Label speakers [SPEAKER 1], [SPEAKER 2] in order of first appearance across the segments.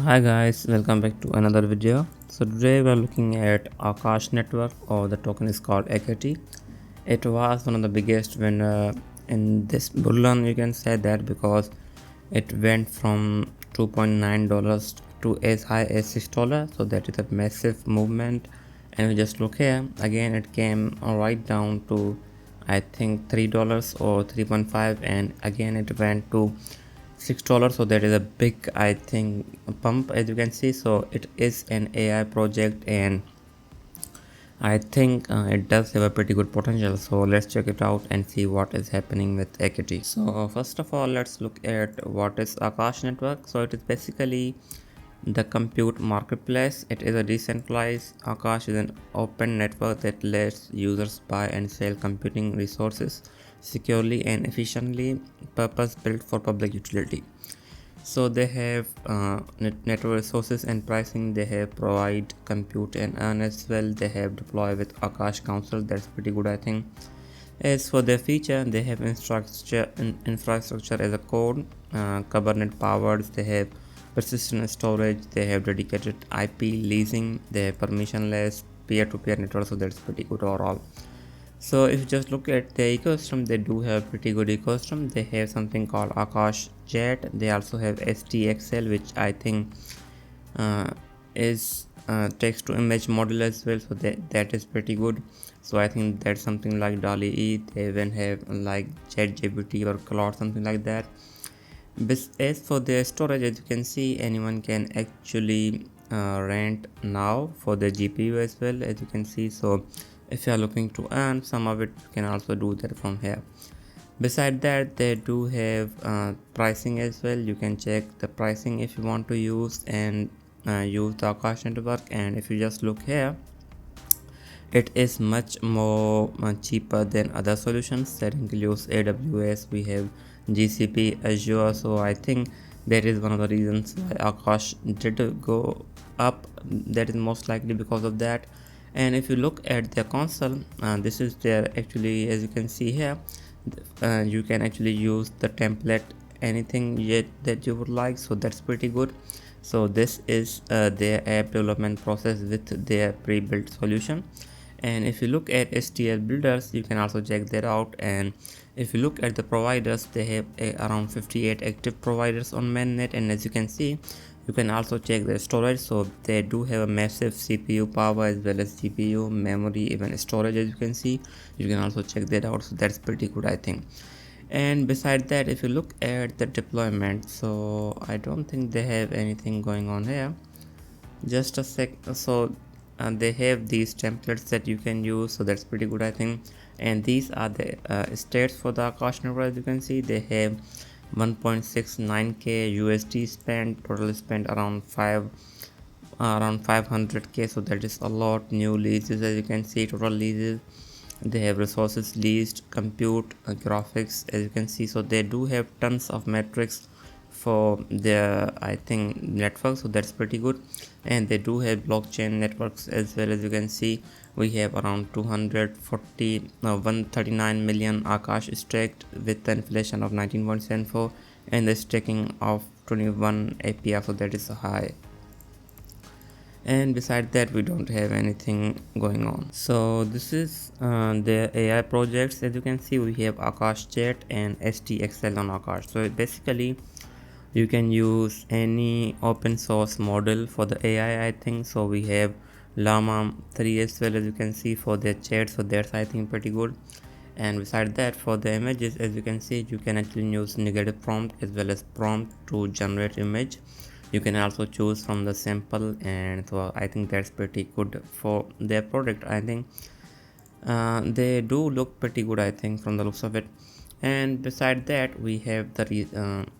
[SPEAKER 1] Hi guys, welcome back to another video. So today we are looking at Akash Network, or the token is called AKT. It was one of the biggest winner in this bull run, you can say that, because it went from $2.9 to as high as $6. So that is a massive movement. And we just look here again, it came right down to I think $3 or 3.5, and again it went to $6. So that is a big, I think, pump, as you can see. So it is an AI project, and I think it does have a pretty good potential. So let's check it out and see what is happening with AKT. So first of all, let's look at what is Akash Network. So it is basically the compute marketplace. It is a decentralized. Akash is an open network that lets users buy and sell computing resources securely and efficiently, purpose built for public utility. So they have network resources and pricing. They have provide compute and earn as well. They have deploy with Akash Council. That's pretty good, I think. As for their feature, they have infrastructure as a code, Kubernetes powered. They have persistent storage. They have dedicated IP leasing. They have permissionless peer-to-peer network. So that's pretty good overall. So if you just look at the ecosystem, they do have pretty good ecosystem. They have something called Akash Jet. They also have STXL, which I think is text to image model as well. So that is pretty good. So I think that's something like DALI E. They even have like ChatGPT or Claude, something like that. As for their storage, as you can see, anyone can actually rent now for the GPU as well, as you can see. So if you are looking to earn some of it, you can also do that from here. Beside that, they do have pricing as well. You can check the pricing if you want to use and use the Akash network. And if you just look here, it is much more cheaper than other solutions that includes AWS. We have GCP, Azure. So I think that is one of the reasons why Akash did go up. That is most likely because of that. And if you look at their console, this is their, actually, as you can see here, you can actually use the template anything yet that you would like. So that's pretty good. So this is their app development process with their pre-built solution. And if you look at STL builders, you can also check that out. And if you look at the providers, they have around 58 active providers on mainnet. And as you can see, you can also check the storage. So they do have a massive CPU power as well as GPU, memory, even storage, as you can see. You can also check that out. So that's pretty good, I think. And beside that, if you look at the deployment, so I don't think they have anything going on here. Just a sec. So they have these templates that you can use. So that's pretty good, I think. And these are the stats for the Akash network. As you can see, they have 1.69k USD spent, total spent around 500k. So that is a lot. New leases, as you can see, total leases. They have resources leased, compute, graphics, as you can see. So they do have tons of metrics for their, I think, network. So that's pretty good. And they do have blockchain networks as well. As you can see, we have around 139 million Akash staked with the inflation of 19.74 and the staking of 21 APR. So that is high. And beside that, we don't have anything going on. So this is the AI projects. As you can see, we have Akash Jet and STXL on Akash. So basically, you can use any open source model for the AI, I think. So we have Llama 3 as well, as you can see, for their chat. So that's, I think, pretty good. And beside that, for the images, as you can see, you can actually use negative prompt as well as prompt to generate image. You can also choose from the sample, and so I think that's pretty good for their product. I think they do look pretty good, I think, from the looks of it. And beside that, we have the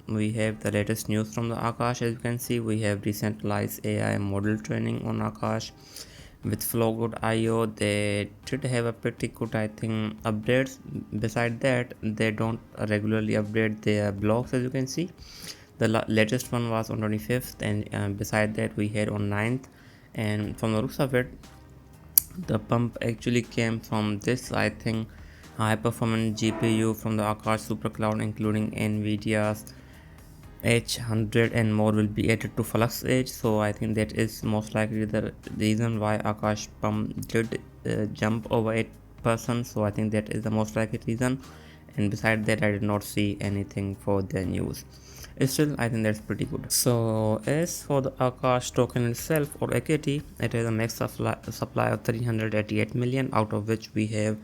[SPEAKER 1] latest news from the Akash. As you can see, we have decentralized AI model training on Akash with Flowgood.io. They did have a pretty good, I think, updates. Beside that, they don't regularly update their blogs, as you can see. The latest one was on 25th, and beside that we had on 9th. And from the looks of it, the pump actually came from this, I think, high performance GPU from the Akash Super Cloud, including NVIDIA's H100 and more will be added to Flux Edge. So I think that is most likely the reason why Akash pump did jump over 8%. So I think that is the most likely reason. And beside that, I did not see anything for the news. Still, I think that's pretty good. So as for the Akash token itself, or AKT, it has a max supply of 388 million, out of which we have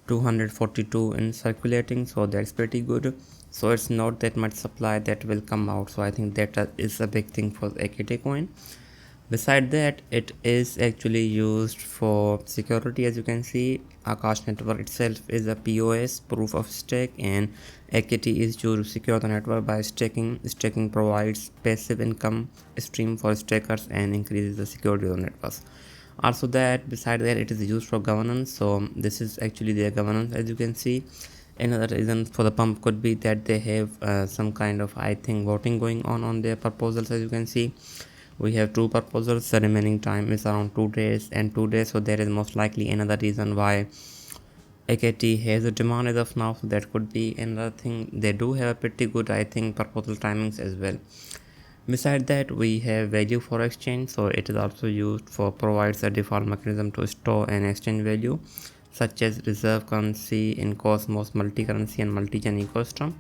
[SPEAKER 1] 242 in circulating, so that's pretty good. So it's not that much supply that will come out, so I think that is a big thing for AKT coin. Beside that, it is actually used for security. As you can see, Akash Network itself is a POS, proof of stake, and AKT is used to secure the network by staking. Staking provides passive income stream for stakers and increases the security of the networks. Also, that beside that, it is used for governance. So this is actually their governance, as you can see. Another reason for the pump could be that they have some kind of, I think, voting going on their proposals. As you can see, we have 2 proposals. The remaining time is around 2 days and 2 days, so there is most likely another reason why AKT has a demand as of now. So that could be another thing. They do have a pretty good, I think, proposal timings as well. Beside that, we have value for exchange. So it is also used for provides a default mechanism to store and exchange value, such as reserve currency in Cosmos multi-currency and multi-chain ecosystem.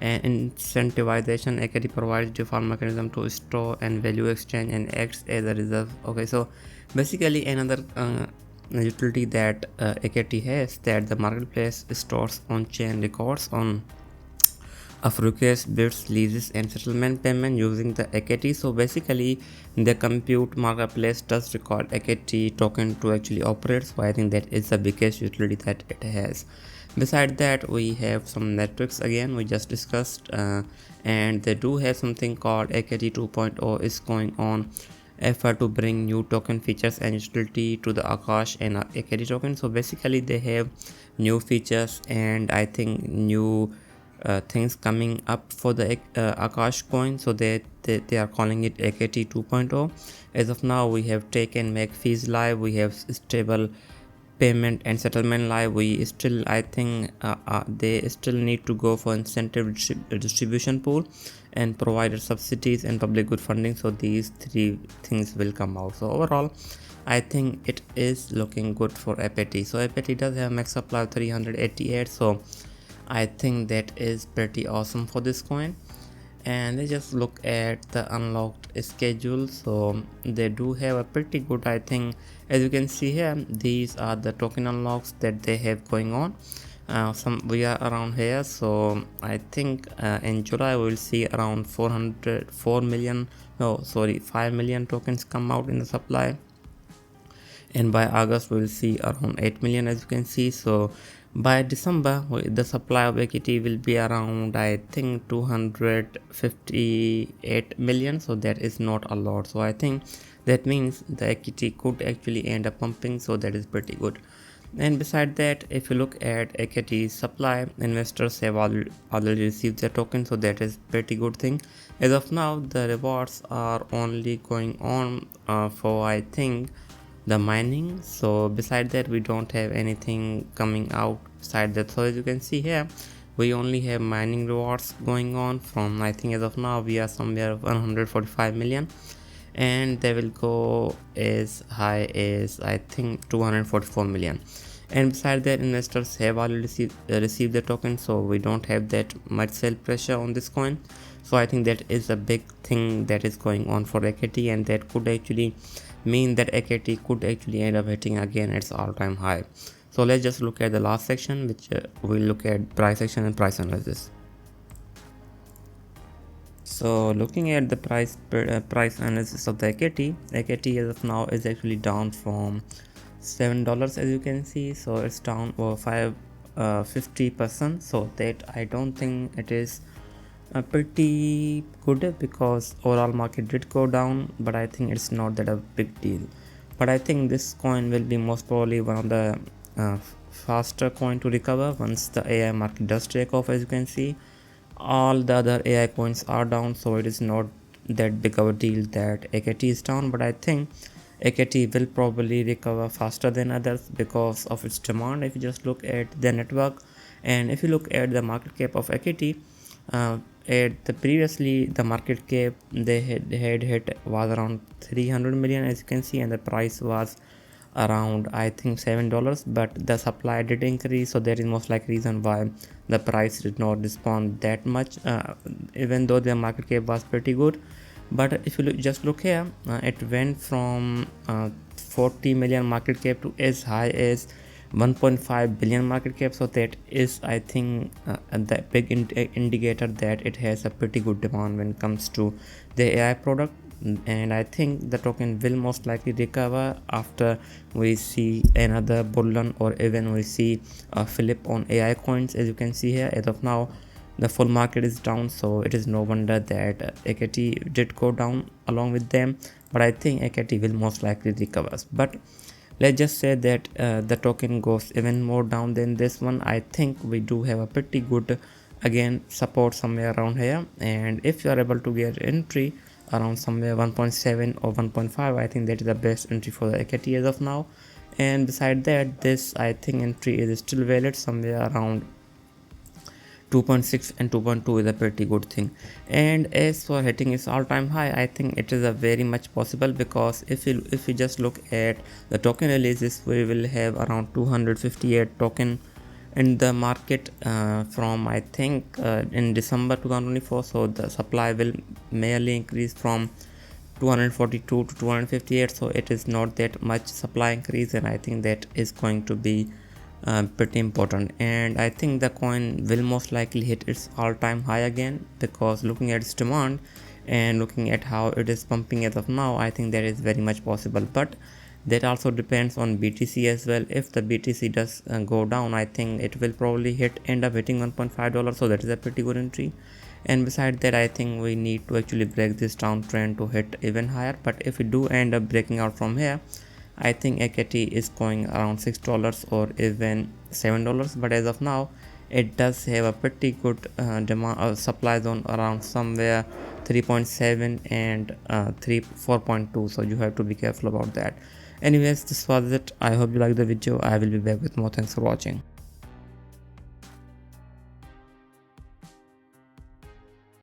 [SPEAKER 1] And incentivization, AKT provides default mechanism to store and value exchange and acts as a reserve. Okay, so basically another utility that AKT has, that the marketplace stores on-chain records on of requests, bids, leases, and settlement payment using the AKT. So basically, the compute marketplace does record AKT token to actually operate. So I think that is the biggest utility that it has. Beside that, we have some metrics again we just discussed, and they do have something called AKT 2.0 is going on effort to bring new token features and utility to the Akash and AKT token. So basically, they have new features and I think new things coming up for the Akash coin. So they are calling it AKT 2.0. As of now, we have taken make fees live, we have stable payment and settlement live. We still, I think they still need to go for incentive distribution pool and provided subsidies and public good funding. So these 3 things will come out. So overall, I think it is looking good for APT. So APT does have max supply of 388. So I think that is pretty awesome for this coin. And let's just look at the unlocked schedule. So they do have a pretty good, I think, as you can see here, these are the token unlocks that they have going on. We are around here, so I think in July we will see around 5 million tokens come out in the supply, and by August we will see around 8 million, as you can see. So by December, the supply of AKT will be around, I think, 258 million. So that is not a lot. So I think that means the AKT could actually end up pumping. So that is pretty good. And beside that, if you look at AKT supply, investors have already received their token. So that is pretty good thing. As of now, the rewards are only going on for, I think, the mining. So beside that, we don't have anything coming out beside that. So as you can see here, we only have mining rewards going on from, I think, as of now we are somewhere 145 million, and they will go as high as, I think, 244 million. And beside that, investors have already received the token, so we don't have that much sell pressure on this coin. So I think that is a big thing that is going on for AKT, and that could actually mean that AKT could actually end up hitting again its all-time high. So let's just look at the last section, which we'll look at price action and price analysis. So looking at the price analysis of the AKT as of now is actually down from $7, as you can see. So it's down over 50%. So that I don't think it is pretty good, because overall market did go down, but I think it's not that a big deal. But I think this coin will be most probably one of the faster coin to recover once the AI market does take off. As you can see, all the other AI coins are down, so it is not that big of a deal that AKT is down. But I think AKT will probably recover faster than others because of its demand. If you just look at the network, and if you look at the market cap of AKT, uh, at the previously the market cap they had hit was around 300 million, as you can see, and the price was around I think $7, but the supply did increase, so that is most likely reason why the price did not respond that much, even though the market cap was pretty good. But if you just look here, it went from 40 million market cap to as high as 1.5 billion market cap, so that is I think the big indicator that it has a pretty good demand when it comes to the AI product. And I think the token will most likely recover after we see another bull run, or even we see a flip on AI coins. As you can see here, as of now the full market is down, so it is no wonder that AKT did go down along with them. But I think AKT will most likely recover. But let's just say that the token goes even more down than this one. I think we do have a pretty good again support somewhere around here, and if you are able to get entry around somewhere 1.7 or 1.5, I think that is the best entry for the AKT as of now. And beside that, this I think entry is still valid somewhere around 2.6, and 2.2 is a pretty good thing. And as for hitting its all-time high, I think it is a very much possible, because if you just look at the token releases, we will have around 258 token in the market from I think in December 2024. So the supply will merely increase from 242 to 258, so it is not that much supply increase, and I think that is going to be pretty important. And I think the coin will most likely hit its all-time high again, because looking at its demand and looking at how it is pumping as of now, I think that is very much possible. But that also depends on BTC as well. If the BTC does go down, I think it will probably end up hitting $1.5, so that is a pretty good entry. And beside that, I think we need to actually break this downtrend to hit even higher. But if we do end up breaking out from here, I think AKT is going around $6 or even $7. But as of now, it does have a pretty good demand supply zone around somewhere 3.7 and 4.2, so you have to be careful about that. Anyways, this was it. I hope you liked the video. I will be back with more. Thanks for watching.